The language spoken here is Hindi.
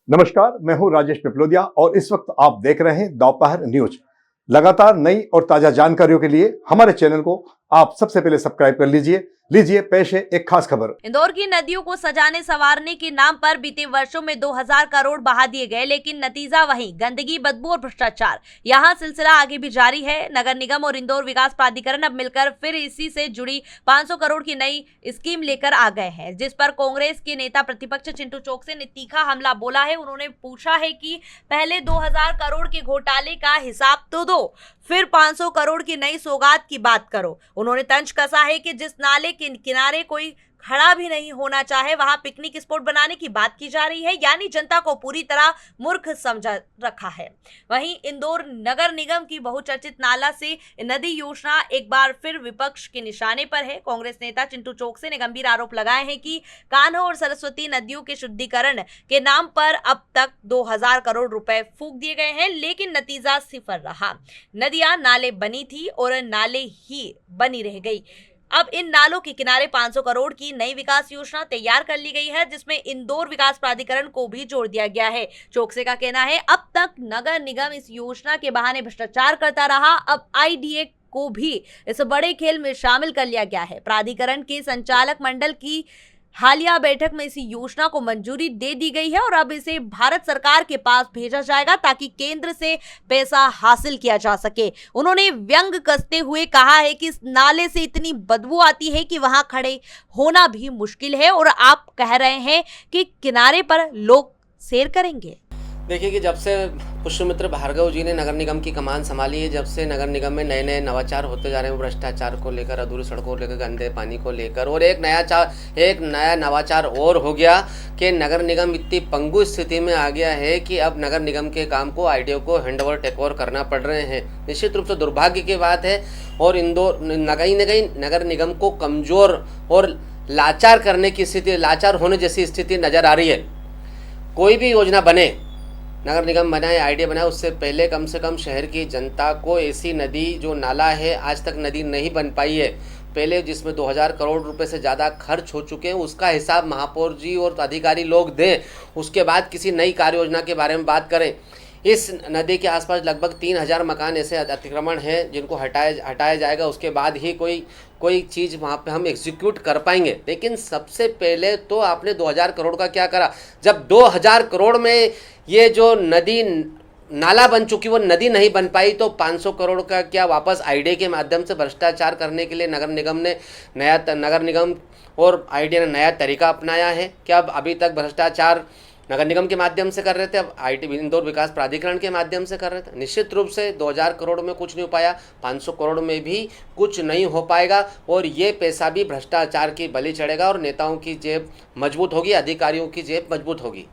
नमस्कार, मैं हूं राजेश पिपलोदिया और इस वक्त आप देख रहे हैं दोपहर न्यूज। लगातार नई और ताजा जानकारियों के लिए हमारे चैनल को आप सबसे पहले सब्सक्राइब कर लीजिए। लीजिए पेश है एक खास खबर। इंदौर की नदियों को सजाने संवारने के नाम पर बीते वर्षों में 2000 करोड़ बहा दिए गए, लेकिन नतीजा वही गंदगी, बदबू और भ्रष्टाचार। यहाँ सिलसिला आगे भी जारी है। नगर निगम और इंदौर विकास प्राधिकरण अब मिलकर फिर इसी से जुड़ी 500 करोड़ की नई स्कीम लेकर आ गए हैं, जिस पर कांग्रेस के नेता प्रतिपक्ष चिंटू चोकसे ने तीखा हमला बोला है। उन्होंने पूछा है कि पहले 2000 करोड़ के घोटाले का हिसाब तो दो, फिर 500 करोड़ की नई सौगात की बात करो। उन्होंने तंज कसा है कि जिस नाले के किनारे कोई खड़ा भी नहीं होना चाहे, वहां पिकनिक स्पॉट बनाने की बात की जा रही है, यानी जनता को पूरी तरह मूर्ख समझा रखा है। वहीं इंदौर नगर निगम की बहुचर्चित नाला से नदी योजना एक बार फिर विपक्ष के निशाने पर है। कांग्रेस नेता चिंटू चोकसे ने गंभीर आरोप लगाए हैं कि कान्हा और सरस्वती नदियों के शुद्धिकरण के नाम पर अब तक 2000 करोड़ रुपए फूंक दिए गए हैं, लेकिन नतीजा सिफर रहा। नदियां नाले बनी थी और नाले ही बनी रह गई। अब इन नालों के किनारे 500 करोड़ की नई विकास योजना तैयार कर ली गई है, जिसमें इंदौर विकास प्राधिकरण को भी जोड़ दिया गया है। चोकसे का कहना है, अब तक नगर निगम इस योजना के बहाने भ्रष्टाचार करता रहा, अब आईडीए को भी इस बड़े खेल में शामिल कर लिया गया है। प्राधिकरण के संचालक मंडल की हालिया बैठक में इसी योजना को मंजूरी दे दी गई है और अब इसे भारत सरकार के पास भेजा जाएगा ताकि केंद्र से पैसा हासिल किया जा सके। उन्होंने व्यंग कसते हुए कहा है कि इस नाले से इतनी बदबू आती है कि वहां खड़े होना भी मुश्किल है और आप कह रहे हैं कि किनारे पर लोग सैर करेंगे। देखिए कि जब से पुष्यमित्र भार्गव जी ने नगर निगम की कमान संभाली है, जब से नगर निगम में नए नए नवाचार होते जा रहे हैं, भ्रष्टाचार को लेकर, अधूरी सड़कों को लेकर, गंदे पानी को लेकर, और एक नया नवाचार और हो गया कि नगर निगम इतनी पंगु स्थिति में आ गया है कि अब नगर निगम के काम को आईडीओ को हैंडओवर टेकओवर करना पड़ रहे हैं। निश्चित रूप से दुर्भाग्य की बात है और इंदौर कहीं न कहीं नगर निगम को कमज़ोर और लाचार करने की स्थिति, लाचार होने जैसी स्थिति नज़र आ रही है। कोई भी योजना बने, नगर निगम बनाए, आईडीए बनाए, उससे पहले कम से कम शहर की जनता को ऐसी नदी, जो नाला है आज तक नदी नहीं बन पाई है, पहले जिसमें 2000 करोड़ रुपए से ज़्यादा खर्च हो चुके हैं, उसका हिसाब महापौर जी और अधिकारी लोग दें। उसके बाद किसी नई कार्य योजना के बारे में बात करें। इस नदी के आसपास लगभग 3000 मकान ऐसे अतिक्रमण हैं जिनको हटाया जाएगा, उसके बाद ही कोई चीज़ वहाँ पे हम एग्जीक्यूट कर पाएंगे। लेकिन सबसे पहले तो आपने 2000 करोड़ का क्या करा? जब 2000 करोड़ में ये जो नदी नाला बन चुकी वो नदी नहीं बन पाई, तो 500 करोड़ का क्या वापस आईडीए के माध्यम से भ्रष्टाचार करने के लिए नगर निगम और आईडीए ने नया तरीका अपनाया है? क्या अब अभी तक भ्रष्टाचार नगर निगम के माध्यम से कर रहे थे, अब इंदौर विकास प्राधिकरण के माध्यम से कर रहे थे? निश्चित रूप से 2000 करोड़ में कुछ नहीं हो पाया, 500 करोड़ में भी कुछ नहीं हो पाएगा और ये पैसा भी भ्रष्टाचार की बलि चढ़ेगा और नेताओं की जेब मजबूत होगी, अधिकारियों की जेब मजबूत होगी।